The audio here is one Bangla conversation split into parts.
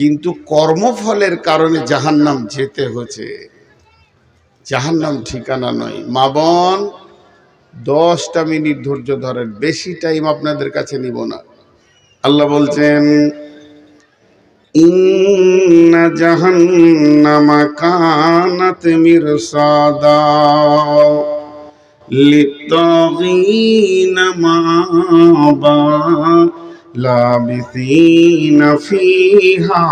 কিন্তু কর্মফলের কারণে জাহান্নাম যেতে হচ্ছে। জাহান্নাম ঠিকানা নয়। মা বোন, 10টা মিনিট ধৈর্য ধরেন, বেশি টাইম আপনাদের কাছে নিব না। আল্লাহ বলছেন, ইন্না জাহান্নামা কানাত মিরসাদা লিত্তাগিনা মাবা লাবিসিনা ফিহা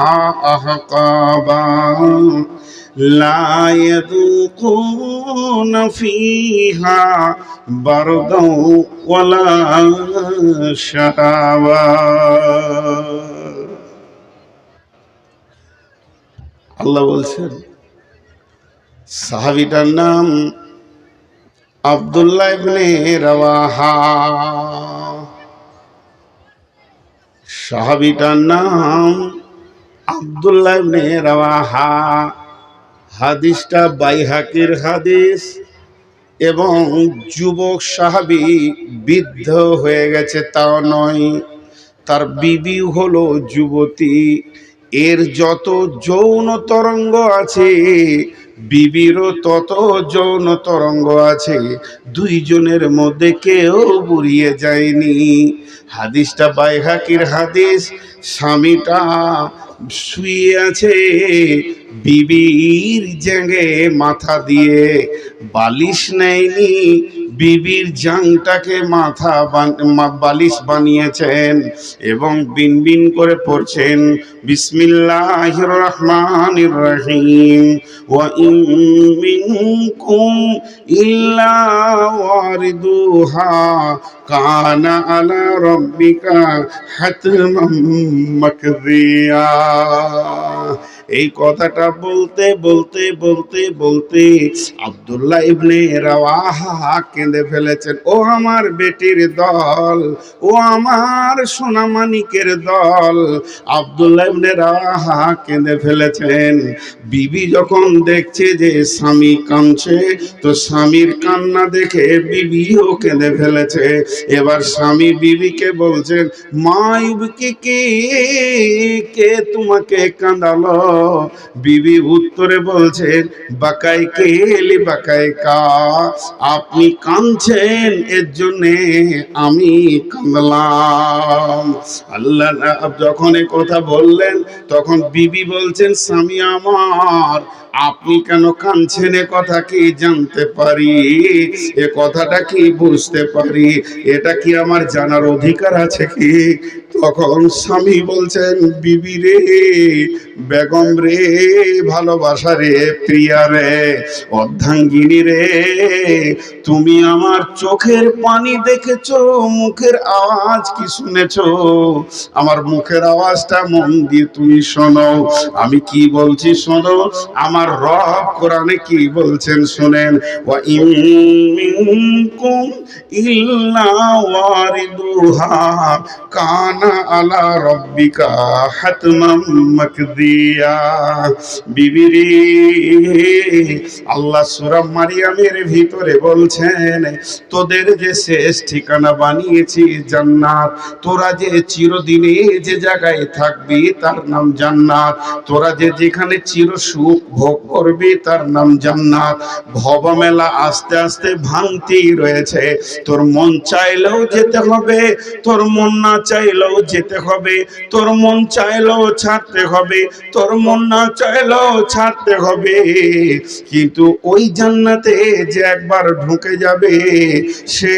আহকাবা লা ইয়াযুকুনা ফিহা বারদাও ওয়ালা শারাবা। আল্লাহ বলছেন, সাহাবীটার নাম আব্দুল্লাহ ইবনে রাওয়াহা। সাহাবীটার নাম আব্দুল্লাহ ইবনে রাওয়াহা। হাদিসটা বাইহাকির হাদিস এবং যুবক সাহাবী বৃদ্ধ হয়ে গেছে তাও নয়, তার বিবি হলো যুবতী। এর যত যৌন তরঙ্গ আছে বিবিরও তত যৌন তরঙ্গ আছে। দুইজনের মধ্যে কেউ বুড়িয়ে যায়নি। হাদিসটা বাইহাকির হাদিস। স্বামীটা শুয়ে আছে, বিবির জেঙ্গে মাথা দিয়ে, বালিশ নেয়নি, বিবির জাংটাকে বালিশ বানিয়েছেন এবং বিনবিন করে পড়ছেন, বিসমিল্লাহির রহমানির রহিম, ওয়া ইন মিনকুম ইল্লা ওয়ারিদুহা কানা আলা রাব্বিকা হাতমান মাকদিয়া। এই কথাটা বলতে বলতে বলতে বলতে আব্দুল্লাহ ইবনে রাওয়াহা কেঁদে ফেলেছেন। ও আমার বেটির দল, ও আমার সোনামানিকের দল। আব্দুল্লাহ ইবনে রাওয়াহা কেঁদে ফেলেছেন। বিবি যখন দেখছে যে স্বামী কাঁদছে, তো স্বামীর কান্না দেখে বিবিও কেঁদে ফেলেছে। এবার স্বামী বিবিকে বলছেন, মা ইবকি কে তোমাকে কাঁদালো? বিবি উত্তরে বলছেন, বাকাই কেলি বাকাই কা, আপনি কাঁদছেন এর জন্যে আমি কাঁদলাম। আল্লাহ যখন এ কথা বললেন তখন বিবি বলছেন, স্বামী আমার, আপনি কেন কাঁদছেন এ কথা কি জানতে পারি? এ কথাটা কি বুঝতে পারি? এটা কি আমার জানার অধিকার আছে কি? তখন স্বামী বলছেন, বিবি রে, বেগম রে, ভালোবাসা রে, প্রিয়া রে, অর্ধাঙ্গিনী রে, তুমি আমার চোখের পানি দেখেছো, মুখের আওয়াজ কি শুনেছো? আমার মুখের আওয়াজটা মন দিয়ে তুমি শোনো। আমি কি বলছি শোনো। আমার রব কোরআনে কি বলছেন শোনেন, ওয়া ইন মিনকুম ইল্লা ওয়ারিদুহা কানা আলা রাব্বিকা হাতমান মাকদিয়া। বিবিরি, আল্লাহ সূরা মারিয়ামের ভিতরে বলছেন, তোদের যে শেষ ঠিকানা বানিয়েছি জান্নাত, তোরা যে চিরদিনে যে জায়গায় থাকবি তার নাম জান্নাত, তোরা যে যেখানে চির সুখ ভোগ করবি তার নাম জান্নাত। ভবমেলা আস্তে আস্তে ভাঙতেই রয়েছে। তোর মন চাইলেও যেতে হবে, তোর মন না চাইলেও যেতে হবে, তোর মন চাইলেও ছাড়তে হবে, তোর মন না চাইলেও ছাড়তে হবে। কিন্তু ওই জান্নাতে যে একবার ঢুকে যাবে সে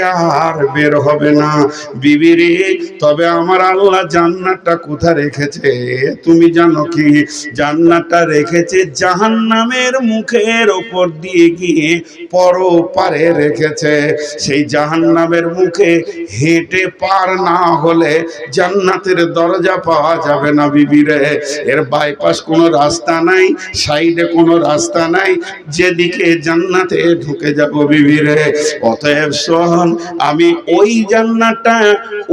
আর বের হবে না। বিবিরে, তবে আমার আল্লাহ জান্নাতটা কোথায় রেখেছে তুমি জানো কি? জান্নাতটা রেখেছে জাহান্নামের মুখের ওপর দিয়ে গিয়ে পরপারে রেখেছে। সেই জাহান্নামের মুখে হেঁটে পার না হলে জান্নাতের দরজা পাওয়া যাবে না বিবিরে। এর বাইপাস কোনো রাস্তা নাই, সাইডে কোনো রাস্তা নাই, যেদিকে জান্নাতে ঢুকে যাব বিবিরে। অতএব শোন, আমি ওই জান্নাতটা,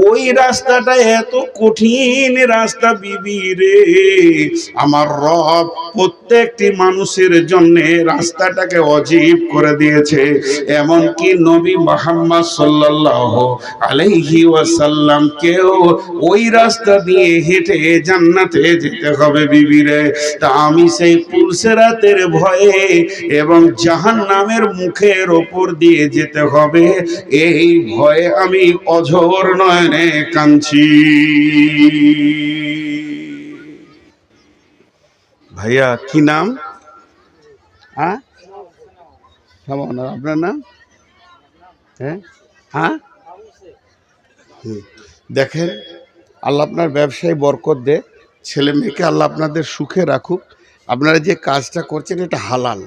ওই রাস্তাটা এত কঠিন রাস্তা বিবিরে, আমার রব প্রত্যেকটি মানুষ মানুষের জন্য রাস্তাটাকে অজীব করে দিয়েছে। এমনকি নবী মুহাম্মদ সাল্লাল্লাহু আলাইহি ওয়াসাল্লাম কেও ওই রাস্তা দিয়ে হেঁটে জান্নাতে যেতে হবে বিবিরে। তা আমি সেই পুলসেরাতের ভয়ে এবং জাহান্নামের মুখের ওপর দিয়ে যেতে হবে এই ভয়ে আমি অঝোর নয়নে কাঁদছি। ভাইয়া কি নাম? হ্যাঁ, আপনার নাম? হ্যাঁ হ্যাঁ, দেখেন আল্লাহ আপনার ব্যবসায় বরকত দে, ছেলে মেয়েকে আল্লাহ আপনাদের সুখে রাখুক। আপনারা যে কাজটা করছেন এটা হালাল,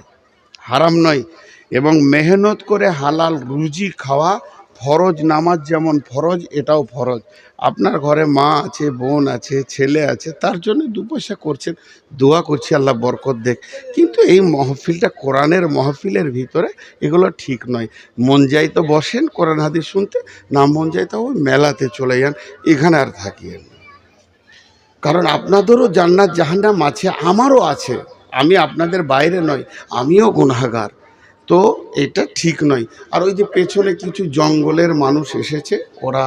হারাম নয়। এবং মেহনত করে হালাল রুজি খাওয়া ফরজ, নামাজ যেমন ফরজ এটাও ফরজ। আপনার ঘরে মা আছে, বোন আছে, ছেলে আছে, তার জন্য দু পয়সা করছেন, দোয়া করছি আল্লাহ বরকত দেখ। কিন্তু এই মহফিলটা কোরআনের মহফিলের ভিতরে এগুলো ঠিক নয়। মন যাই তো বসেন কোরআন হাদিস শুনতে, না মন যাই তো ওই মেলাতে চলে যান, এখানে আর থাকিয়েন। কারণ আপনাদেরও জান্নাত জাহান্নাম আছে, আমারও আছে, আমি আপনাদের বাইরে নই, আমিও গুনাহগার। তো এটা ঠিক নয়। আর ওই যে পেছনে কিছু জঙ্গলের মানুষ এসেছে, ওরা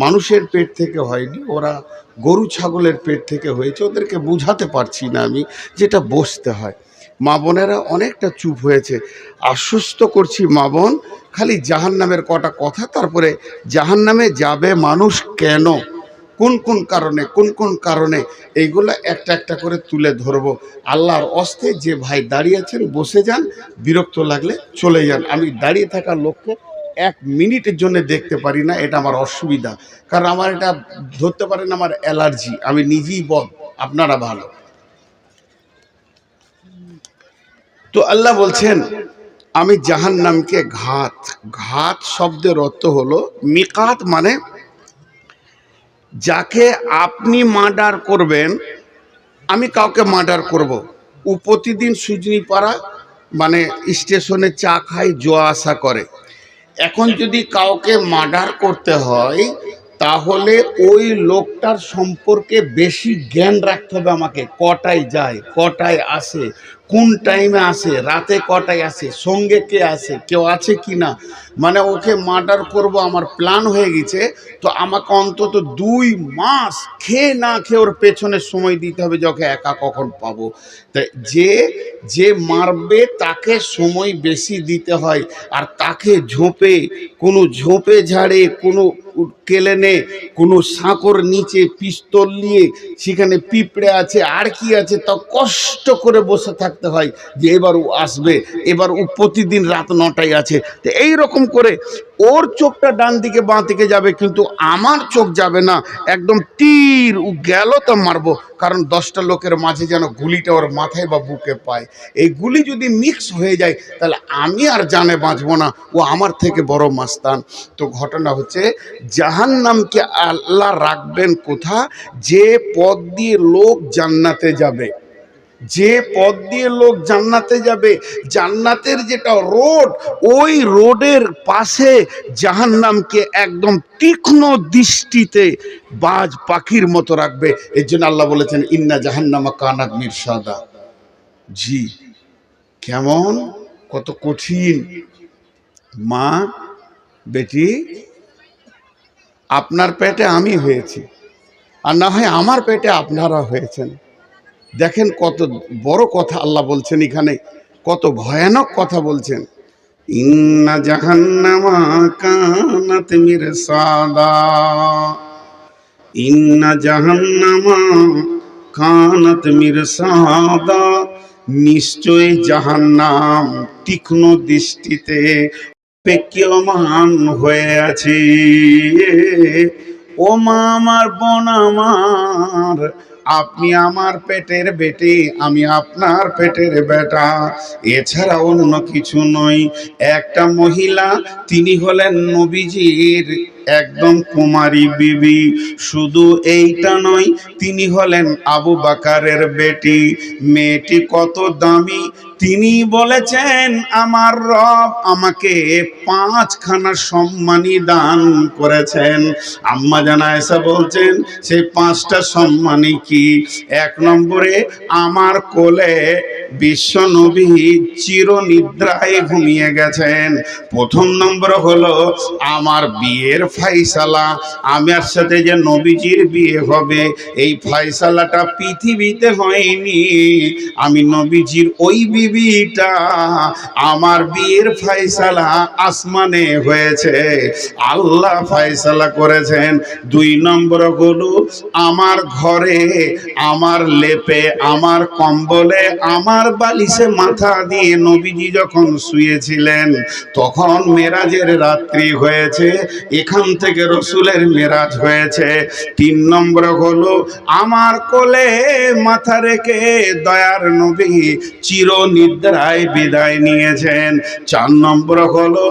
মানুষের পেট থেকে হয়নি, ওরা গরু ছাগলের পেট থেকে হয়েছে, ওদেরকে বুঝাতে পারছি না আমি যেটা বসতে হয়। মা বোনেরা অনেকটা চুপ হয়েছে, আশ্বস্ত করছি মা বোন, খালি জাহান্নামের কটা কথা, তারপরে জাহান্নামে যাবে মানুষ কেন, কোন কোন কারণে, কোন কোন কারণে, এইগুলো একটা একটা করে তুলে ধরবো। আল্লাহর অস্তে যে ভাই দাঁড়িয়ে আছেন বসে যান, বিরক্ত লাগলে চলে যান। আমি দাঁড়িয়ে থাকা লোককে এক মিনিটের জন্য দেখতে পারি না, এটা আমার অসুবিধা। কারণ আমার এটা ধরতে পারেন আমার অ্যালার্জি, আমি নিজেই বদ, আপনারা ভালো। তো আল্লাহ বলছেন আমি জাহান্নামকে ঘাত, ঘাত শব্দের অর্থ হলো মিকাত, মানে যাকে আপনি মার্ডার করবেন। আমি কাউকে মার্ডার করব, ও প্রতিদিন সুজনিপাড়া মানে স্টেশনে চা খায়, যাওয়া আসা করে। এখন যদি কাউকে মার্ডার করতে হয় তাহলে ওই লোকটার সম্পর্কে বেশি জ্ঞান রাখতে হবে আমাকে। কটায় যায়, কটায় আসে, কোন টাইমে আসে, রাতে কটায় আসে, সঙ্গে কে আসে, কেউ আছে কি না। মানে ওকে মার্ডার করব আমার প্ল্যান হয়ে গেছে, তো আমাকে অন্তত 2 মাস খেয়ে না খেয়ে ওর পেছনে সময় দিতে হবে যে ওকে একা কখন পাবো। তাই যে যে মারবে তাকে সময় বেশি দিতে হয়। আর তাকে ঝোপে, কোনো ঝোপে ঝাড়ে, কোনো কেলেনে, কোনো সাঁকোর নিচে পিস্তল নিয়ে, সেখানে পিঁপড়ে আছে আর কি আছে, তা কষ্ট করে বসে থাকতে হয় যে এবার ও আসবে, এবার ও প্রতিদিন রাত 9টায় আছে। তো এইরকম করে ওর চোখটা ডান দিকে বাঁ দিকে যাবে, কিন্তু আমার চোখ যাবে না, একদম তীর ও গেল তো মারবো। কারণ 10টা লোকের মাঝে যেন গুলিটা ওর মাথায় বা বুকে পায়। এই গুলি যদি মিক্স হয়ে যায় তাহলে আমি আর জানে বাঁচবো না, ও আমার থেকে বড় মাস্তান। তো ঘটনা হচ্ছে জাহান্নামকে আল্লাহ রাখবেন কোথা, যে পথ দিয়ে লোক জান্নাতে যাবে, যে পথ দিয়ে লোক জান্নাতে যাবে, জান্নাতের যেটা রোড, ওই রোডের পাশে জাহান্নামকে একদম তীক্ষ্ণ দৃষ্টিতে বাজ পাখির মতো রাখবে। এর জন্য আল্লাহ বলেছেন ইন্না জাহান্নামা কানাত মিরসাদা। জি, কেমন, কত কঠিন। মা, বেটি, আপনার পেটে আমি হয়েছি, আর না হয় আমার পেটে আপনারা হয়েছেন। দেখেন কত বড় কথা আল্লাহ বলছেন এখানে, কত ভয়ানক কথা বলছেন। ইন্না জাহান্নামা কানাত মিরসাদা, ইন্না জাহান্নামা কানাত মিরসাদা, নিশ্চয় জাহান্নাম তীক্ষ্ণ দৃষ্টিতে পেক্যমান হয়ে আছে। ও মা আমার, বোন আমার, আপনি আমার পেটের বেটি, আমি আপনার পেটের বেটা, এছাড়া অন্য কিছু নয়। একটা মহিলা, তিনি হলেন নবীজির একদম কুমারী বিবি। শুধু এইটা নয়, তিনি হলেন আবু বাকারের বেটি। মেয়েটি কত দামি, তিনি বলেছেন আমার রব আমাকে 5খানা সম্মানী দান করেছেন। আম্মা জান আয়েশা বলছেন সেই 5টা সম্মানী কি? 1 নম্বরে আমার কোলে বিশ্ব নবী চিরনিদ্রায় ঘুমিয়ে গেছেন। প্রথম নম্বর হলো আমার বিয়ের ফাইসালা, আমার সাথে যে নবীজির বিয়ে হবে এই ফাইসালাটা পৃথিবীতে হয়নি, আমি নবীজির ওই বিবিটা, আমার বিয়ের ফাইসালা আসমানে হয়েছে, আল্লাহ ফাইসালা করেছেন। 2 নম্বর হলো আমার ঘরে, আমার লেপে, আমার কম্বলে, আমার বালিশে মাথা দিয়ে নবীজি যখন শুয়েছিলেন তখন মেরাজের রাত্রি হয়েছে, এখান থেকে রসুলের মেরাজ হয়েছে। 3 নম্বর হলো আমার কোলে মাথা রেখে দয়ার নবী চির নিদ্রায় বিদায় নিয়েছেন। 4 নম্বর হলো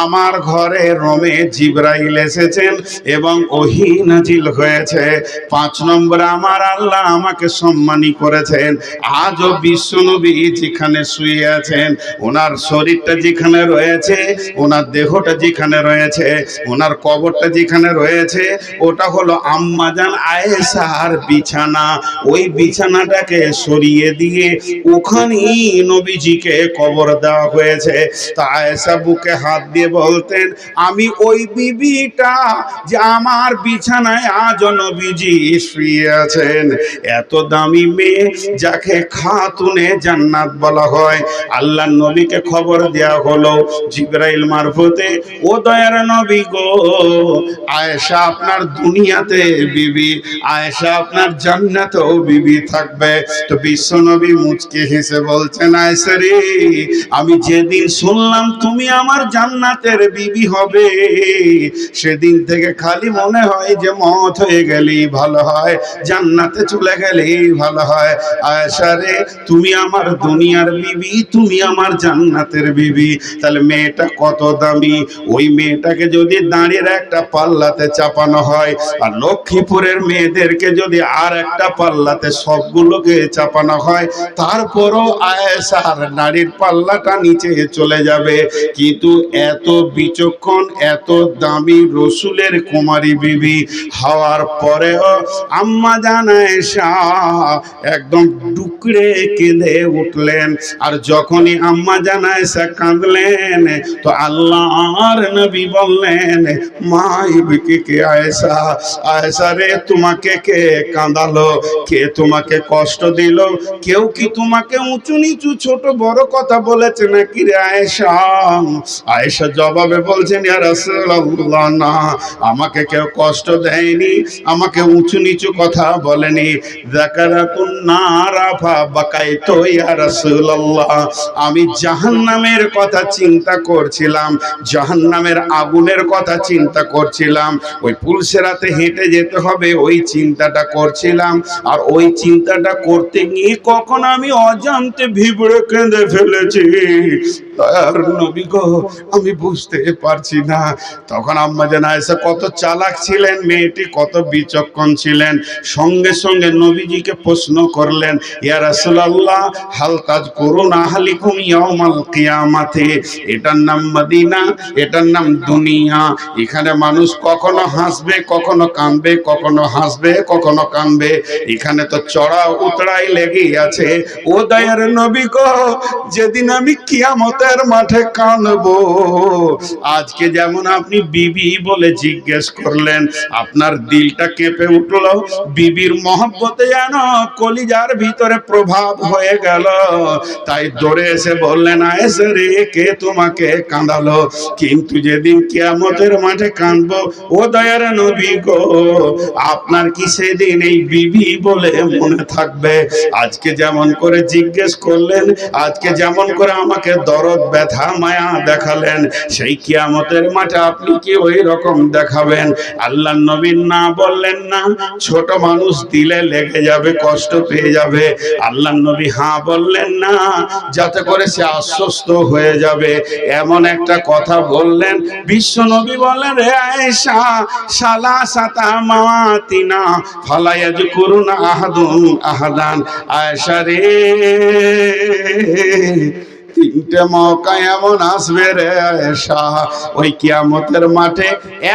আমার ঘরে রোমে জিবরাইল এসেছেন এবং ওহী নাজিল হয়েছে। 5 নম্বর আমার আল্লাহ আমাকে সম্মানী করেছেন। আজও বিশ্ব নবী যেখানে শুয়ে আছেন, ওনার শরীরটা যেখানে রয়েছে, ওনার দেহটা যেখানে রয়েছে, ওনার কবরটা যেখানে রয়েছে, ওটা হলো আম্মা জান আয়েশার বিছানা। ওই বিছানাটাকে সরিয়ে দিয়ে ওখানেই নবীজিকে কবর দেওয়া হয়েছে। তা আয়েশা বুকে হাত দিয়ে বলতেন আমি ওই বিবিটা যে আমার বিছানায় আজ নবীজি শুয়ে আছেন। এত দামি মেয়ে যাকে খাতুনে জান্নাত বলা হয়, আল্লাহর নবীকে খবর দেয়া হলো জিবরাইল মারফতে, ও দয়ার নবী গো, আয়েশা আপনার দুনিয়াতে বিবি, আয়েশা আপনার জান্নাতেও বিবি থাকবে। তো বিশ্ব নবী মুচকি হেসে বলছেন আয়েশা রে, আমি যেদিন শুনলাম তুমি আমার জান্নাতের বিবি হবে সেদিন থেকে খালি মনে হয় যে মত হয়ে গেলেই ভালো হয়, জান্নাতে চলে গেলেই ভালো হয়। আয়েশা রে তুমি আমার দুনিয়ার বিবি, তুমি আমার জান্নাতের বিবি, তাহলে মেয়েটা কত দামি। ওই মেয়েটাকে যদি দাঁড়িয়ে একটা পাল্লাতে চাপানো হয় আর লক্ষ্মীপুরের মেয়েদেরকে যদি আর একটা পাল্লাতে সবগুলোকে চাপানো হয়, তারপরও আয়েশার নারীর পাল্লাটা নিচে চলে যাবে। কিন্তু এত বিচক্ষণ, এত দামি রসুলের কুমারী বিবি হওয়ার পরেও আম্মা জান আয়েশা একদম ডুকরে কেঁদে উঠলেন। আর যখনই আম্মা জান আয়েশা কাঁদলেন তো আল্লাহর নবী বললেন মা ইবকি কে আয়েশা, আয়েশা রে তোমাকে কে কাঁদালো, কে তোমাকে কষ্ট দিল, কেউ কি তোমাকে উঁচু নিচু ছোট বড় কথা বলেছে নাকি রে আয়েশা? আয়েশা জবাবে বলছেন ইয়া রাসূলুল্লাহ, না, আমাকে কেউ কষ্ট দেয়নি, আমাকে উঁচু নিচু কথা বলেনি। যাকারাতুন নারা ফা বাকাইতু ইয়া রাসূলুল্লাহ, আমি জাহান্নামের কথা চিন্তা করছিলাম, জাহান্নামের আগুনের কথা চিন্তা করছিলাম, ওই পুলসেরাতে হেঁটে যেতে হবে ওই চিন্তাটা করছিলাম। আর ওই চিন্তাটা করতে গিয়ে কখন আমি অজান্তে ভিবড়ে কেঁদে ফেলেছি, আর নবী গো আমি বুঝতে পারছি না। তখন আম্মা জান আয়েশা কত চালাক ছিলেন, মেয়েটি কত বিচক্ষণ ছিলেন, সঙ্গে সঙ্গে নবীজিকে প্রশ্ন করলেন ইয়া রাসূলুল্লাহ হাল তাযকুরুনা আহলিকুম ইয়াউমাল কিয়ামাতি, এটার নাম মদিনা, এটার নাম দুনিয়া, এখানে মানুষ কখনো হাসবে কখনো কাঁদবে, কখনো হাসবে কখনো কাঁদবে, এখানে তো চড়া উতরাই লেগেই আছে। ও দয়ার নবী গো, যেদিন আমি কিয়ামতের মাঠে কাঁদবো, আজকে যেমন আপনি বিবি বলে জিজ্ঞেস করলেন, আপনার দিলটা কেঁপে উঠলো, বিবির মহব্বতে যেন কলিজার ভিতরে প্রভাব হয়ে গেল, তাই দৌড়ে এসে বললেন আয়েশা রে কে তোমাকে কাঁদালো? কিন্তু যেদিন কিয়ামতের মাঠে কাঁদবো, ও দয়ার নবী গো, আপনার কি সেদিন এই বিবি বলে মনে থাকবে? আজকে যেমন করে জিজ্ঞেস করলেন, আজকে যেমন করে আমাকে দরদ ব্যথা মায়া দেখালেন, সেই কিয়ামতের মাঠে আপনি কি ওই রকম দেখাবেন? আল্লাহ নবী না বললেন না, ছোট মানুষ দিলে লেগে যাবে, কষ্ট পেয়ে যাবে। আল্লাহ নবী হ্যাঁ বললেন না, যাতে করে সে আশ্বস্ত হয়ে যাবে, এমন একটা কথা বললেন। বিশ্ব নবী বলেন রে আয়েশা, সালাসাতা মাওয়াতিনা ফালা ইয়াযকুরুনা আহাদুন আহাদান, আয়েশা রে তিনটে মৌকা এমন আসবে রে শাহ, ওই কিয়ামতের মাঠে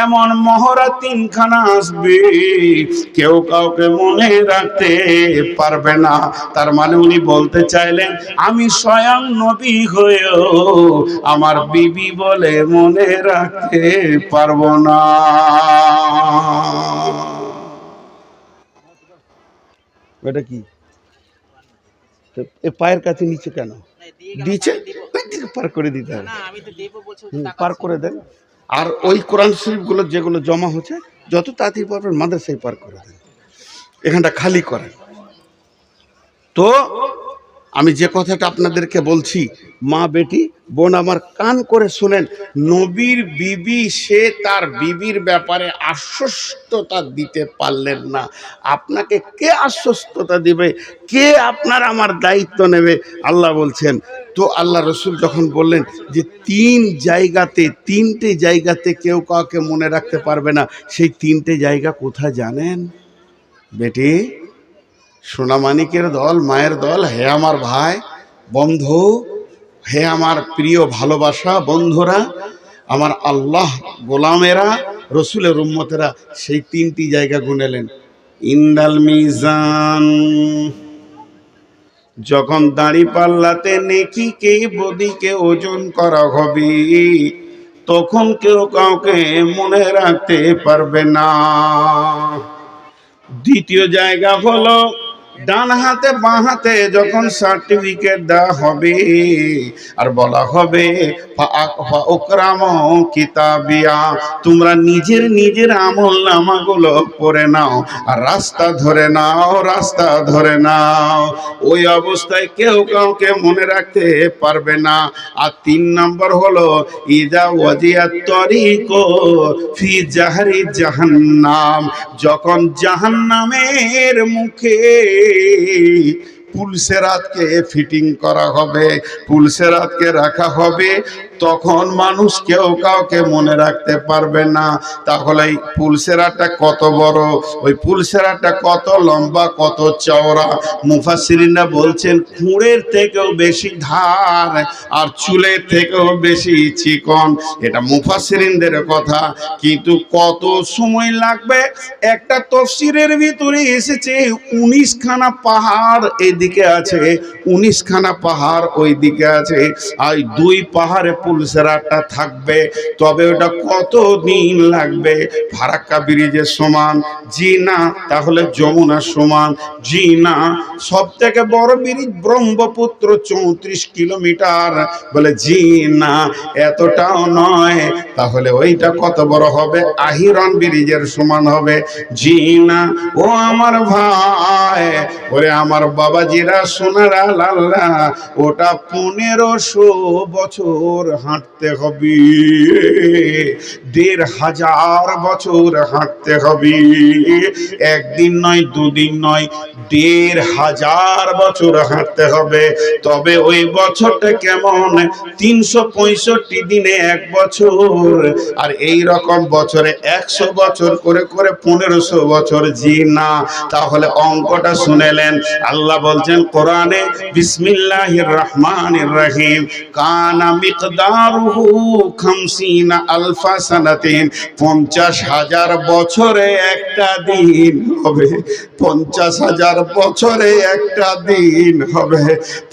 এমন মহড়া তিনখানা আসবে, কেউ কাউকে মনে রাখতে পারবে না। তার মানে উনি বলতে চাইলেন, আমি স্বয়ং নবী হয়েও আমার বিবি বলে মনে রাখতে পারবো না। এটা কি এ পায়ের কাছে নিচে কেন দিয়েছে? পার করে দিতে হবে, পার করে দেন। আর ওই কোরআন শরীফ গুলো যেগুলো জমা হচ্ছে যত তাড়াতাড়ি পারবেন মাদ্রাসায় পার করে দেন, এখানটা খালি করেন। তো আমি যে কথাটা আপনাদেরকে বলছি, মা বেটি বোন আমার কান করে শুনেন, নবীর বিবি সে তার বিবির ব্যাপারে আশ্বস্ততা দিতে পারলেন না, আপনাকে কে আশ্বস্ততা দিবে? কে আপনার আমার দায়িত্ব নেবে? আল্লাহ বলছেন। তো আল্লাহ রসুল যখন বললেন যে তিনটে জায়গাতে কেউ কাউকে মনে রাখতে পারবে না, সেই তিনটে জায়গা কোথায় জানেন বেটি? সোনামানিকের দল, মায়ের দল, হে আমার ভাই বন্ধু, হে আমার প্রিয় ভালোবাসা বন্ধুরা, আমার আল্লাহ গোলামেরা, রসুলের উম্মতেরা, সেই তিনটি জায়গা গুনেলেন। ইন্দাল মিজান, যখন দাড়ি পাল্লাতে নেকিকে বদিকে ওজন করা হবে, তখন কেউ কাউকে মনে রাখতে পারবে না। দ্বিতীয় জায়গা হলো ডান হাতে বাঁ হাতে যখন সার্টিফিকেট দেওয়া হবে আর বলা হবে কিতাবিয়া, তোমরা নিজের আমল নামাগুলো পড়ে নাও আর রাস্তা ধরে নাও, ওই অবস্থায় কেউ কাউকে মনে রাখতে পারবে না। আর 3 নম্বর হলো ইদা ওয়াজিয়াত তরিক ফি জাহরি জাহান্নাম, যখন জাহান্নামের মুখে পুলসেরাতকে ফিটিং করা হবে, পুলসেরাতকে রাখা হবে, তখন মানুষ কেউ কাউকে মনে রাখতে পারবে না। তাহলে এই পুলসেরাতটা কত বড়, ওই পুলসেরাতটা কত লম্বা, কত চওড়া? মুফাসসিরিনরা বলছেন খুঁড়ের থেকেও বেশি ধার আর চুলের থেকেও বেশি চিকন। এটা মুফাসসিরিনদের কথা, কিন্তু কত সময় লাগবে? একটা তাফসীরের ভিতরে এসেছে 19 খানা পাহাড় এদিকে আছে, 19 খানা পাহাড় ওই দিকে আছে, আর 2 পাহাড়ে পুলসেরাতটা থাকবে। তবে ওটা কত দিন লাগবে? ফারাক্কা ব্রিজের সমান? জি না। তাহলে যমুনার সমান? জি না। সব থেকে বড় ব্রিজ ব্রহ্মপুত্র 34 কিলোমিটার? বলে জি না, এতটাও নয়। তাহলে ওইটা কত বড় হবে? আহিরন ব্রিজের সমান হবে? জি না। ও আমার ভাই, ওরে আমার বাবাজিরা, সোনারা, লাল্লা, ওটা 1500 বছর হাঁটতে হবে, 1500 বছর হাঁটতে হবে। একদিন নয়, দুদিন নয়, 1500 বছর হাঁটতে হবে। তবে ওই বছরটা কেমন? 365 দিনে 1 বছর, আর এই রকম বছরে 100 বছর করে করে 1500 বছর। জি না। তাহলে অঙ্কটা শুনেলেন? আল্লাহ বলছেন কোরআনে, বিসমিল্লাহির রহমানির রহিম, কানা মিকদারুহু 50 আলফা সানাতিন, 50,000 বছরে একটা দিন হবে, 50,000 বছরে একটা দিন হবে,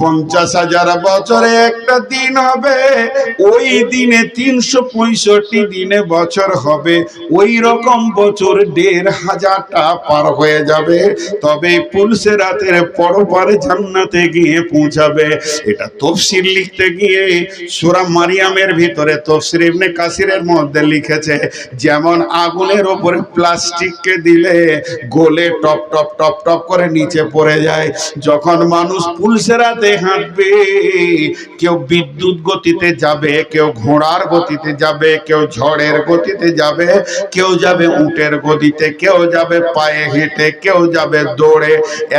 50,000 বছরে একটা দিন হবে। ওই দিনে 365 দিনে বছর হবে, ওই রকম বছর 1500টা পার হয়ে যাবে। তবে পুলসেরাতের পরপারে জান্নাতে গিয়ে পৌঁছাবে। এটা তাফসীর লিখতে গিয়ে সূরা মারিয়ামের ভিতরে তাফসীর ইবনে কাসিরের মধ্যে লিখেছে, যেমন আগুনের উপরে প্লাস্টিককে দিলে গলে টপ টপ টপ টপ করে নিচে পড়ে যায়, যখন মানুষ পুলসেরাতে হাঁটবে, কেউ বিদ্যুৎ গতিতে যাবে, কেউ ঘোড়ার গতিতে যাবে, কেউ ঝড়ের গতিতে যাবে, কেউ যাবে উটের গতিতে, কেউ যাবে পায়ে হেঁটে, কেউ যাবে দৌড়ে,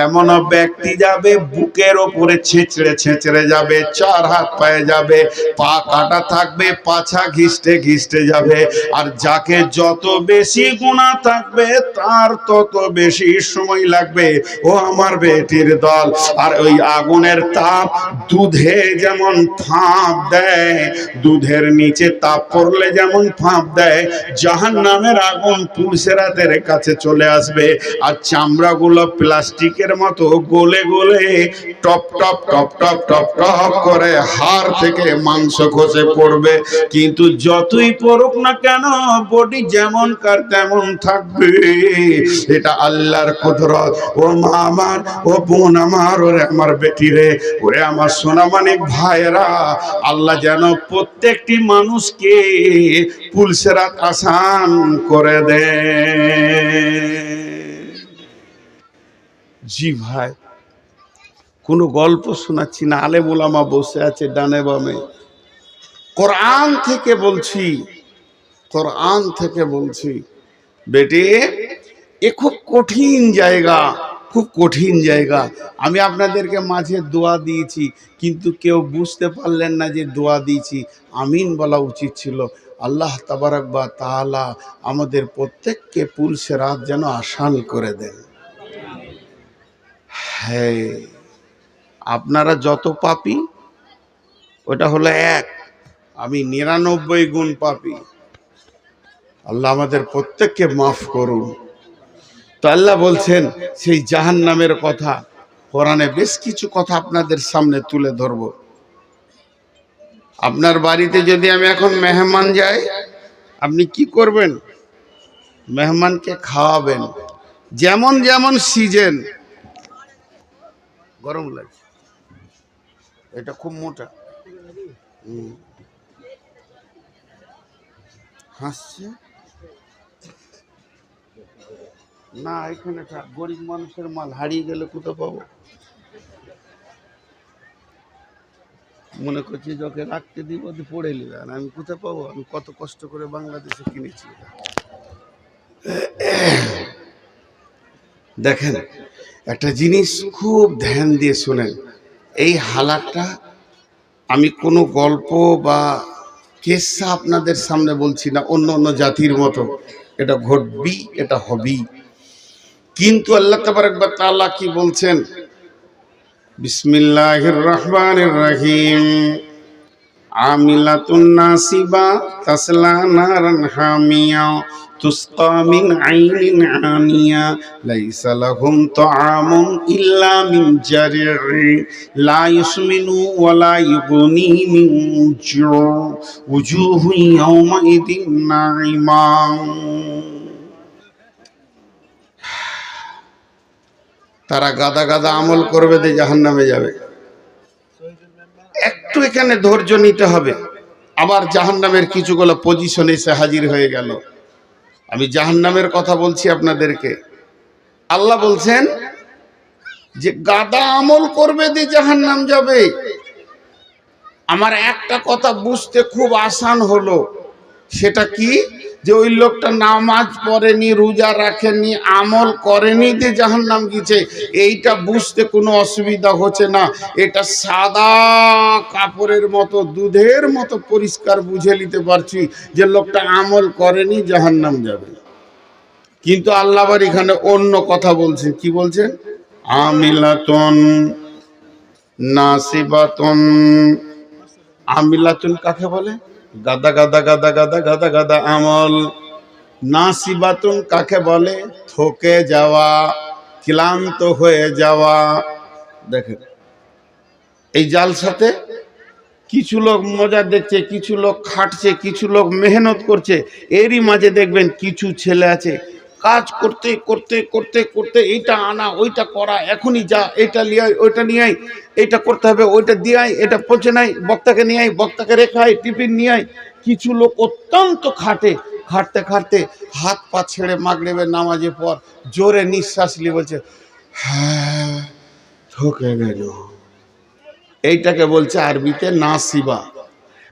এমন ব্যক্তি যাবে বুকের ওপরে ছেঁচড়ে ছেঁচড়ে যাবে, 4 হাত পায়ে যাবে, পা কাটা থাকবে, পাছা ঘিষ্টে ঘিষ্টে যাবে। আর যাকে যত বেশি গুনাহ থাকবে তার তত বেশি সময় লাগবে। ও আমার বেটির দল, আর ওই আগুনের তাপ দুধে যেমন ফাঁপ দেয়, দুধের নিচে তাপ পড়লে যেমন ফাঁপ দেয়, জাহান্নামের আগুন পুলসেরাতের কাছে চলে আসবে। আর চামড়াগুলো প্লাস্টিকের মতো গলে গলে top top top top top top করে হাড় থেকে মাংস খসে পড়বে। কিন্তু যতই পড়ুক না কেন, বডি যেমন কার তেমন থাকবে। এটা আল্লাহর কুদরত। ও মা আমার, ও বোন আমার, ওরে আমার বেটি রে, ওরে আমার সোনামানিক ভাইরা, আল্লাহ যেন প্রত্যেকটি মানুষকে পুলসেরাত আসান করে দে। জি ভাই, কোনো গল্প শোনাচ্ছি না, আলেম ওলামা বসে আছে ডানে বামে। কোরআন থেকে বলছি, কোরআন থেকে বলছি বেটি, এ খুব কঠিন জায়গা, খুব কঠিন জায়গা। আমি আপনাদেরকে মাঝে দোয়া দিয়েছি, কিন্তু কেউ বুঝতে পারলেন না যে দোয়া দিয়েছি। আমিন বলা উচিত ছিল। আল্লাহ তাবারাক ওয়া তাআলা আমাদের প্রত্যেককে পুলসেরাত যেন আসান করে দেন। হ্যাঁ, আপনারা যত পাপী, ওটা হলো এক, আমি 99 গুণ পাপী। আল্লাহ আমাদের প্রত্যেককে মাফ করুন। তো আল্লাহ বলছেন সেই জাহান্নামের কথা, কোরআনে বেশ কিছু কথা আপনাদের সামনে তুলে ধরব। আপনার বাড়িতে যদি আমি এখন মেহমান যাই, আপনি কি করবেন? মেহমানকে খাওয়াবেন। যেমন যেমন সিজন, গরম লাগছে, এটা খুব মোটা, হাসছে না, এখানে গরিব মানুষের মাল হারিয়ে গেলে কোথাও পাবো? মনে করছি যখন রাখতে দিব পড়ে নিবে, আর আমি কোথায় পাবো? আমি কত কষ্ট করে বাংলাদেশে কিনেছি। দেখেন, একটা জিনিস খুব ধ্যান দিয়ে শোনেন। এই হালাতটা আমি কোনো গল্প বা কেসা আপনাদের সামনে বলছি না, অন্য অন্য জাতির মতো। এটা ঘটবি, এটা হবেই। কিন্তু আল্লাহ তাবারক ওয়া তাআলা কি বলছেন? বিসমিল্লাহির রহমানির রহিম। আমিলাতুন নাসিবা তাসলা নারান হামিয়া তুসকা মিন আইনিন আনিয়া লাইসা লাহুম তাআমুন ইল্লা মিন জারি'i লা ইউসমিনু ওয়া লা ইউগনি মিন জু' উজুহু ইয়াওমাইদিন নাঈমা। তারা গাদা গাদা আমল করবে, দিয়ে জাহান্নামে যাবে। একটু এখানে ধৈর্য নিতে হবে। আবার জাহান্নামের কিছুগুলো পজিশন এসে হাজির হয়ে গেল। আমি জাহান্নামের কথা বলছি আপনাদেরকে। আল্লাহ বলছেন যে গাদা আমল করবে দিয়ে জাহান্নাম যাবে। আমার একটা কথা বুঝতে খুব আসান হলো, সেটা কি? যে ওই লোকটা নামাজ পড়েনি, রোজা রাখেনি, আমল করেনি, যে জাহান্নাম গেছে, এইটা বুঝতে কোনো অসুবিধা হচ্ছে না। এটা সাদা কাপড়ের মতো, দুধের মতো পরিষ্কার বুঝে নিতে পারছি যে লোকটা আমল করেনি, জাহান্নাম যাবে। কিন্তু আল্লাহ আবার এখানে অন্য কথা বলছেন। কি বলছেন? আমিলাতুন নাসিবাতুন। আমিলাতুন কাকে বলে? গাদা গাদা গাদা গাদা গাদা গাদা আমল। নাসিবাতুন কাকে বলে? থকে যাওয়া, ক্লান্ত হয়ে যাওয়া। দেখেন, এই জালসাতে কিছু লোক মজা দেখছে, কিছু লোক খাটছে, কিছু লোক মেহনত করছে। এরই মাঝে দেখবেন কিছু ছেলে আছে কাজ করতে করতে করতে করতে, এইটা আনা, ওইটা করা, এখনই যা, এটা নিয়ে আয়, ওইটা নিয়ে আয়, এইটা করতে হবে, ওইটা দিয়ে আয়, এটা পৌঁছে নাই, বক্তাকে নিয়ে আয়, বক্তাকে রেখে আয়, টিফিন নিয়ে আয়। কিছু লোক অত্যন্ত খাটে, খাটতে খাটতে হাত পা ছেড়ে মাগরিবের নামাজের পর জোরে নিঃশ্বাস নিয়ে বলছে, হ্যাঁ থকে গেল। এইটাকে বলছে আরবিতে নাসিবা।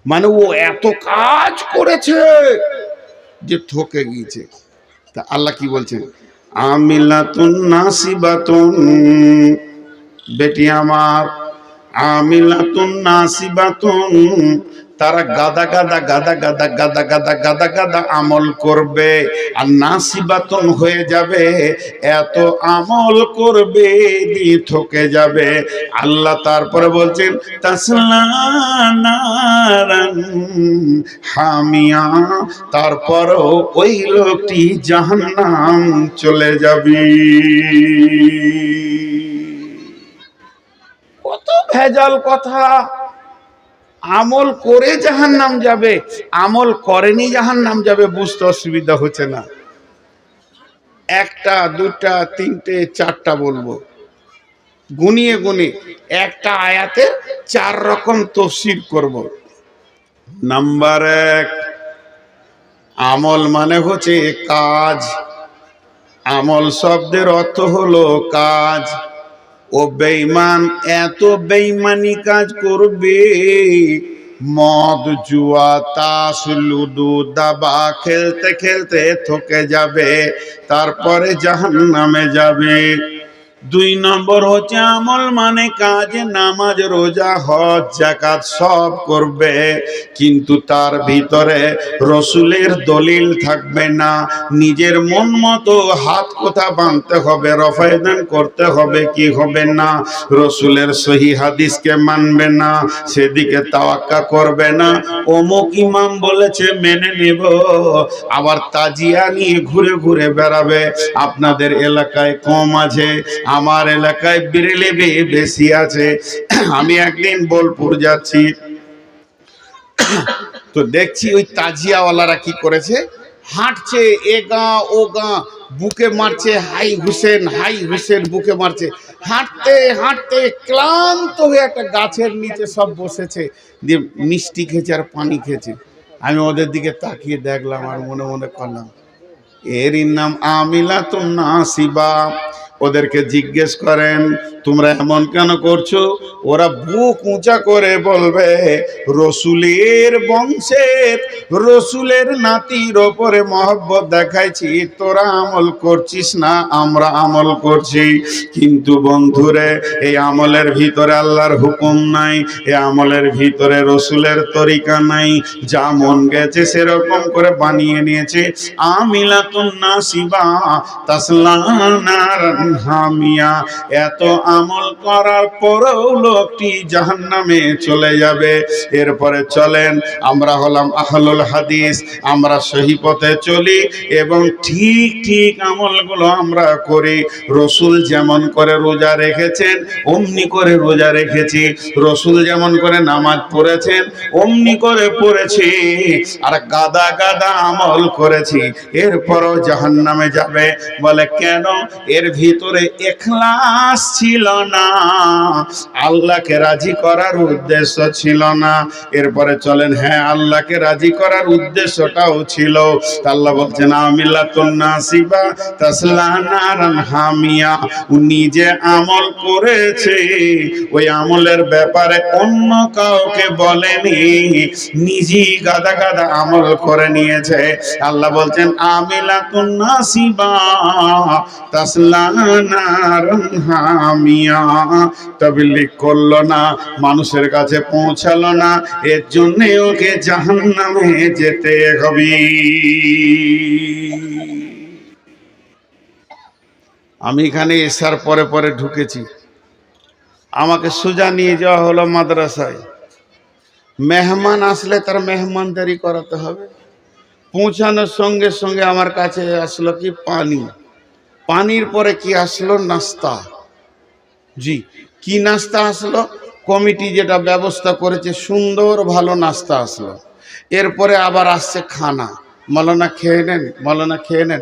মানে ও এত কাজ করেছে যে থকে গিয়েছে। তা আল্লাহ কি বলছেন? আমিলাতুন নাসিবাতুন। বেটি আমার, আমিলাতুন নাসিবাতুন, তারা গাদা গাদা গাদা গাদা গাদা গাদা গাদা গাদা আমল করবে আর নাসিবাতুন হয়ে যাবে, এত আমল করবে দিয়ে থকে যাবে। আল্লাহ তারপরে বলছেন তাসলা নারান হামিয়া, তারপরও ওই লোকটি জাহান্নাম চলে যাবে। কত ভেজাল কথা। আমল করে জাহান্নাম যাবে, আমল করেনি জাহান্নাম যাবে, বুঝতে অসুবিধা হচ্ছে না। একটা দুটা তিনটে চারটা বলবো, গুনিয়ে গুনিয়ে একটা আয়াতে 4 রকম তফসির করব। নাম্বার 1, আমল মানে হচ্ছে কাজ। আমল শব্দের অর্থ হলো কাজ। ও বেঈমান এত বেঈমানি কাজ করবে, মদ জুয়া তাস লুডু দাবা খেলতে খেলতে থকে যাবে, তারপরে জাহান্নামে যাবে। 2 নম্বর হচ্ছে আমল মানে কাজ, নামাজ রোজা হজ যাকাত সব করবে, কিন্তু তার ভিতরে রসুলের দলিল থাকবে না। নিজের মন মতো হাত কোথা বাঁধতে হবে, রফায়দান করতে হবে কি হবে না, রসুলের সহি হাদিসকে মানবে না, সেদিকে তাওয়াক্কা করবে না। অমুক ইমাম বলেছে মেনে নেব, আবার তাজিয়া নিয়ে ঘুরে ঘুরে বেড়াবে। আপনাদের এলাকায় কম আছে, আমার এলাকায় বিরেলেবে বেশি আছে। আমি একদিন বোলপুর যাচ্ছি, তো দেখছি ওই তাজিয়াওয়ালারা কি করেছে, হাঁটছে এ গাঁ ও গাঁ, বুকে মারছে হাই হুসেন হাই হুসেন, বুকে মারছে। হাঁটতে হাঁটতে ক্লান্ত হয়ে একটা গাছের নিচে সব বসেছে, দিয়ে মিষ্টি খেয়েছে আর পানি খেয়েছে। আমি ওদের দিকে তাকিয়ে দেখলাম আর মনে মনে করলাম এরই নাম আমিলাতুন নাসিবা। ওদেরকে জিজ্ঞেস করেন তোমরা এমন কেন করছো? ওরা বুক উঁচা করে বলবে রসুলের বংশের রসুলের নাতির ওপরে মহব্বত দেখাইছি, তোরা আমল করছিস না, আমরা আমল করছি। কিন্তু বন্ধুরে, এই আমলের ভিতরে আল্লাহর হুকুম নাই, এই আমলের ভিতরে রসুলের তরিকা নাই, যা মন গেছে সেরকম করে বানিয়ে নিয়েছে। আমিলাতুন নাসিবা তাসলা নারান হামিয়া। এত আমল করার পরেও লোকটি জাহান্নামে চলে যাবে। এরপরে চলেন, আমরা হলাম আহলুল হাদিস, আমরা সহি পথে চলি এবং ঠিক ঠিক আমলগুলো আমরা করি। রসুল যেমন করে রোজা রেখেছেন অমনি করে রোজা রেখেছি, রসুল যেমন করে নামাজ পড়েছেন অমনি করে পড়েছি, আর গাদা গাদা আমল করেছি, এরপরও জাহান্নামে যাবে। বলে কেন? এর ভিতরে ইখলাস ছিল না, আল্লাহকে রাজি করার উদ্দেশ্য ছিল না। এরপরে চলেন, হ্যাঁ আল্লাহকে রাজি করার উদ্দেশ্যটাও ছিল। আল্লাহ বলছেন আমিলাতুন নাসিবা তাসলা নারান হামিয়া। উনি যে আমল করেছে ওই আমলের ব্যাপারে অন্য কাউকে বলেনি, নিজেই গাদা গাদা আমল করে নিয়েছে। আল্লাহ বলছেন আমিলাতুন নাসিবা তাসলা নারান হামিয়া। তাবলীগ করলো না, মানুষের কাছে পৌঁছালো না, এর জন্য ওকে জাহান্নামে যেতে হবে। আমি এখানে এসার পরে পরে ঢুকেছি, আমাকে সোজা নিয়ে যাওয়া হলো মাদ্রাসায়। মেহমান আসলে তার মেহমানদারি করাতে হবে। পৌঁছানোর সঙ্গে সঙ্গে আমার কাছে আসলো কি পানি, পানির পরে কি আসলো নাস্তা। জি, কি নাস্তা আসলো? কমিটি যেটা ব্যবস্থা করেছে সুন্দর ভালো নাস্তা আসলো। এরপরে আবার আসছে খানা, মাওলানা খেয়ে নেন, মাওলানা খেয়ে নেন।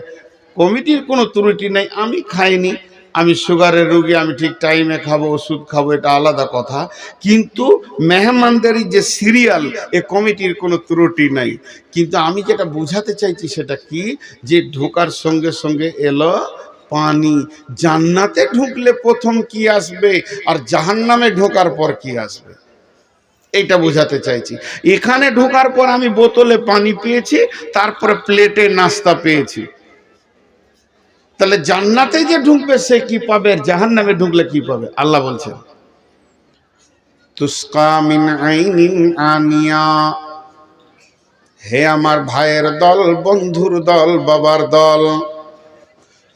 কমিটির কোনো ত্রুটি নেই, আমি খাইনি, আমি সুগারের রোগী, আমি ঠিক টাইমে খাবো, ওষুধ খাবো, এটা আলাদা কথা। কিন্তু মেহমানদারি যে সিরিয়াল, এ কমিটির কোনো ত্রুটি নাই। কিন্তু আমি যেটা বোঝাতে চাইছি সেটা কি, যে ঢোকার সঙ্গে সঙ্গে এলো পানি। জান্নাতে ঢুকলে প্রথম কি আসবে আর জাহান্নামে ঢোকার পর কি আসবে, এইটা বোঝাতে চাইছি। এখানে ঢোকার পর আমি বোতলে পানি পেয়েছি, তারপরে প্লেটে নাস্তা পেয়েছি। তাহলে জান্নাতে যে ঢুকবে সে কি পাবে, আর জাহান্নামে ঢুকলে কি পাবে? আল্লাহ বলছেন তুসকা মিন আইনিন আনিয়া, হে আমার ভাইয়ের দল, বন্ধুর দল, বাবার দল,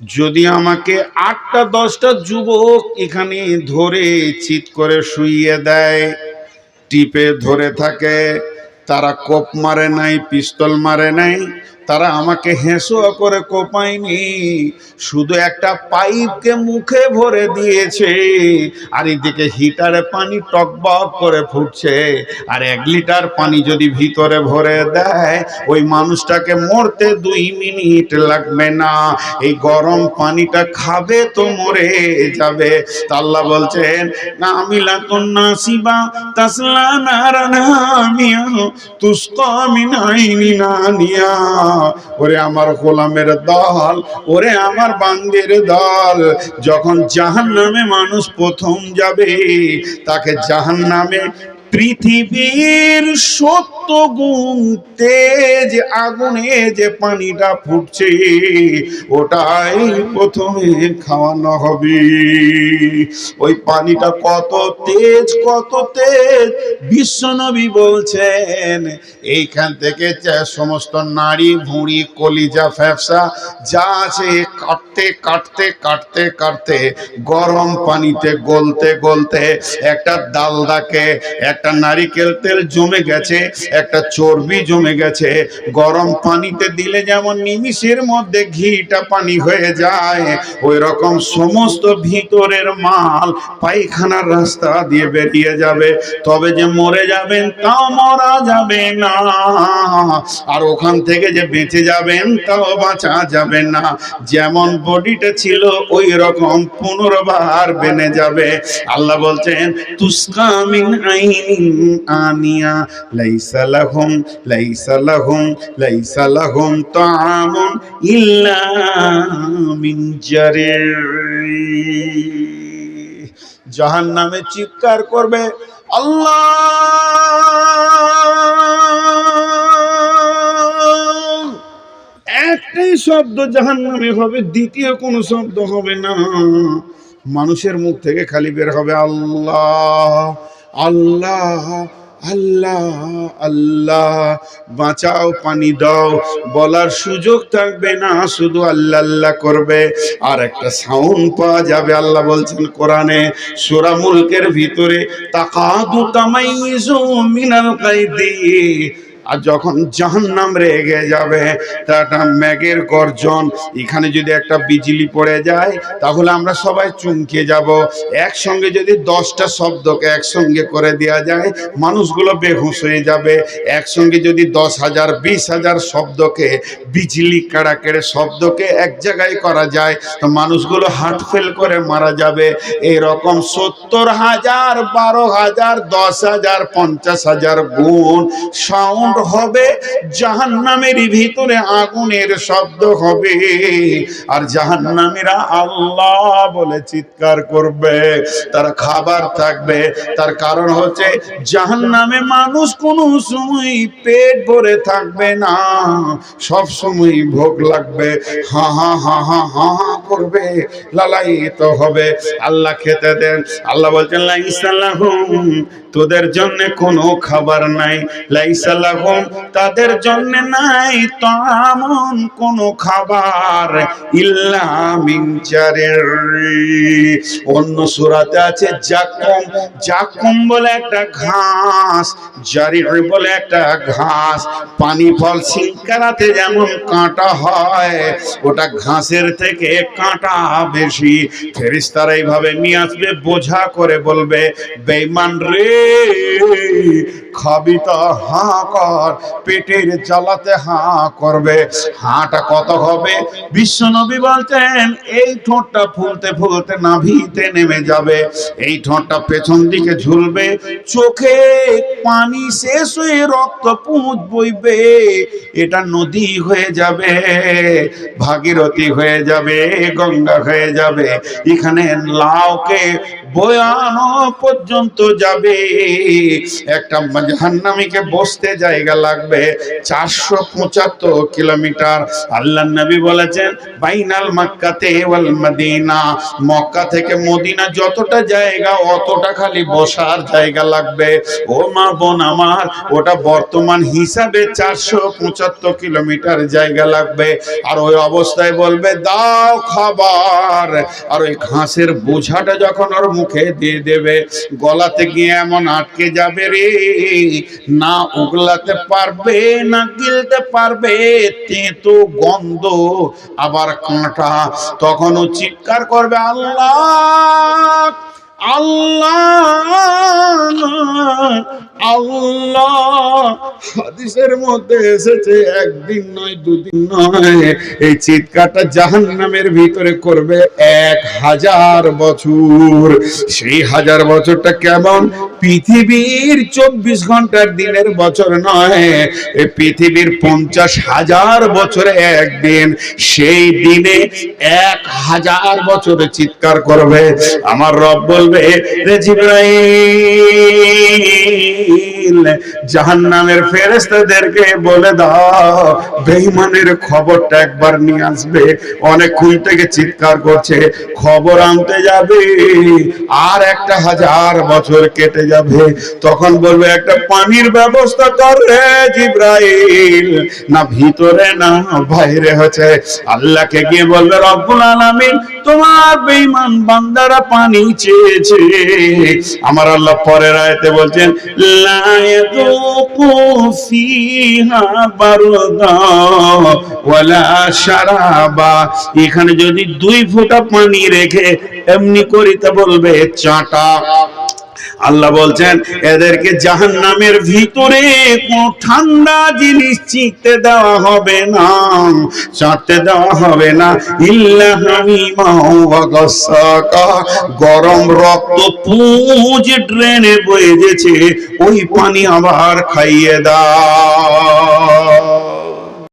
যদি আমাকে 8টা 10টা যুবক এখানে ধরে চিৎ করে শুইয়ে দেয়, টিপে ধরে থাকে, তারা কোপ মারে নাই, পিস্তল মারে নাই, তারা আমাকে হেঁসুয়া করে কোপায়নি, শুধু একটা পাইপকে মুখে ভরে দিয়েছে, আর এদিকে হিটারে পানি টকবক করে ফুটছে, আর 1 লিটার পানি যদি ভিতরে ভরে দেয়, ওই মানুষটাকে মরতে 2 মিনিট লাগবে না। এই গরম পানিটা খাবে তো মরে যাবে। তা আল্লাহ বলছেন, না আমিলাতুন নাসিবা তাসলা নারান হামিয়া তুসকা মিন আইনিন আনিয়া। ওরে আমার গোলামের দল, ওরে আমার বান্দির দল, যখন জাহান্নামে মানুষ প্রথম যাবে, তাকে জাহান্নামে পৃথিবীর 70 গুণ তেজ আগুনে যে পানিটা ফুটছে, ওটাই প্রথমে খাওয়ানো হবে। ওই পানিটা কত তেজ, কত তেজ! বিশ্বনবী বলছেন, এইখান থেকে সমস্ত নাড়ি ভুঁড়ি কলিজা ফ্যাপসা যা আছে কাটতে কাটতে কাটতে কাটতে গরম পানিতে গলতে গলতে একটা ডালদাকে, একটা নারিকেল তেল জমে গেছে, একটা চর্বি জমে গেছে, গরম পানিতে দিলে যেমন নিমিষের মধ্যে ঘিটা পানি হয়ে যায়, ওই রকম সমস্ত ভিতরের মাল পায়খানার রাস্তা দিয়ে বেরিয়ে যাবে। তবে যে মরে যাবেন তাও মরা যাবে না, আর ওখান থেকে যে বেঁচে যাবেন তাও বাঁচা যাবে না। যেমন বডিটা ছিল ওই রকম পুনর্বার বেনে যাবে। আল্লাহ বলছেন, তুসকা মিন আইনিন আনিয়া লাইসা লাহুম লাইসা লাহুম লাইসা লাহুম তাআমুন ইল্লা মিন জারির। জাহান্নামে চিৎকার করবে, আল্লাহ! একটাই শব্দ জাহান্নামে হবে, দ্বিতীয় কোনো শব্দ হবে না। মানুষের মুখ থেকে খালি বের হবে আল্লাহ আল্লাহ আল্লাহ আল্লাহ। বাঁচাও, পানি দাও বলার সুযোগ থাকবে না, শুধু আল্লাহ আল্লাহ করবে। আর একটা সাউন্ড পাওয়া যাবে। আল্লাহ বলছেন কোরআনে সূরা মুলকের ভিতরে, তাকাদু তামাইযু মিনাল গায়দি। আর যখন জাহান্নাম রেগে যাবে, তাটা মেঘের গর্জন, এখানে যদি একটা বিজলি পড়ে যায় তাহলে আমরা সবাই চমকে যাব। একসঙ্গে যদি 10টা শব্দকে একসঙ্গে করে দেওয়া যায়, মানুষগুলো বেহুশ হয়ে যাবে। একসঙ্গে যদি 10,000 20,000 শব্দকে, বিজলি কাড়াকেড়ে শব্দকে এক জায়গায় করা যায়, তো মানুষগুলো হার্ট ফেল করে মারা যাবে। এরকম 70,000 12,000 10,000 50,000 গুণ সাউন্ড হবে। জাহান্নামের ভিতরে আগুনের শব্দ হবে, আর জাহান্নামীরা আল্লাহ বলে চিৎকার করবে। তার খাবার থাকবে, তার কারণ হচ্ছে জাহান্নামে মানুষ কোনো সময় পেট ভরে থাকবে না, সব সময় ভোগ লাগবে, হা হা হা হা হা করবে, লালায়িত হবে। আল্লাহ খেতে দেন। আল্লাহ বলছেন, লাইসা লাহুম, তোদের জন্য কোনো খাবার নাই, লাইসা লাহুম, তাদের জন্য নাই তামন, কোনো খাবার, ইল্লা মিন জারির। অন্য সূরাতে আছে জাকুম। জাকুম বলে একটা ঘাস, জারির বলে একটা ঘাস। পানি ফল সিংকারাতে যেমন কাঁটা হয়, ওটা ঘাসের থেকে কাঁটা বেশি। ফেরেশতারা এইভাবে নিয়ে আসবে, বোঝা করে বলবে, বেঈমান রে, খাবি তো হাঁ কর, পেটের জ্বালাতে হাঁ করবে। হাঁটা কত হবে? বিশ্বনবী বলছেন, এই ঠোঁটটা ফুলতে ফুলতে নাভিতে নেমে যাবে, এই ঠোঁটটা পেছন দিকে ঝুলবে, চোখে পানি শেষ হয়ে রক্ত পুঁজ বইবে, এটা নদী হয়ে যাবে, ভাগীরথী হয়ে যাবে, গঙ্গা হয়ে যাবে। এখানে লাউকে বয়ানো পর্যন্ত যাবে। একটা জাহান্নামীকে বসতে জায়গা লাগবে 475 কিলোমিটার। আল্লাহর নবী বলেছেন বাইনাল মক্কাতে ওয়াল মদিনা, মক্কা থেকে মদিনা যতটা জায়গা অতটা খালি বসার জায়গা লাগবে। ও মা বোন আমার, ওটা বর্তমান হিসাবে 475 কিলোমিটার জায়গা লাগবে। আর ওই অবস্থায় বলবে দাও খাবার, আর ওই ঘাসের বোঝাটা যখন ওর মুখে দিয়ে দেবে, গলাতে গিয়ে এমন আটকে যাবে রে, না উগলাতে পারবে না গিলতে পারবে, তেতো গন্ধ আবার কাঁটা। তখন ও চিৎকার করবে আল্লাহ আল্লাহ আল্লাহ। হাদিসের মধ্যে এসেছে একদিন নয় দুদিন নয়, এই চিৎকারটা জাহান্নামের ভিতরে করবে 1000 বছর। সেই 1000 বছরটা কেমন? পৃথিবীর 24 ঘন্টার দিনের বছর নয়, এই পৃথিবীর 50,000 বছরে একদিন। সেই দিনে 1000 বছরে চিৎকার করবে। আমার রব বলবে রে জিবরাইল, জাহান্নামের ফেরেশতাদেরকে বলে দাও বেঈমানের খবরটা একবার নিয়ে আসবে। অনেকক্ষণ থেকে চিৎকার করছে, খবর আনতে যাবে, আর একটা 1000 বছর কেটে যাবে। তখন বলবে একটা পানির ব্যবস্থা কর রে জিবরাইল, না ভিতরে না বাইরে হচ্ছে। আল্লাহকে গিয়ে বলবে রব্বুল আলামিন তোমার বেঈমান বান্দারা পানি চেয়েছে। আমার আল্লাহ পরের আয়াতে বলছেন লা ইয়াযুকু ফিহা বারদা ওয়ালা শারাবা, এখানে যদি 2 ফোঁটা পানি রেখে এমনি করিতে বলবে চাটা। আল্লাহ বলছেন এদেরকে জাহান্নামের ভিতরে কোন ঠান্ডা জিনিস চিকতে দেওয়া হবে না, চাটতে দেওয়া হবে না। ইল্লা হামিমা ওয়া গাসসাকা, গরম রক্ত পুঁজ ড্রেনে বয়ে গেছে, ওই পানি আবার খাইয়ে দাও।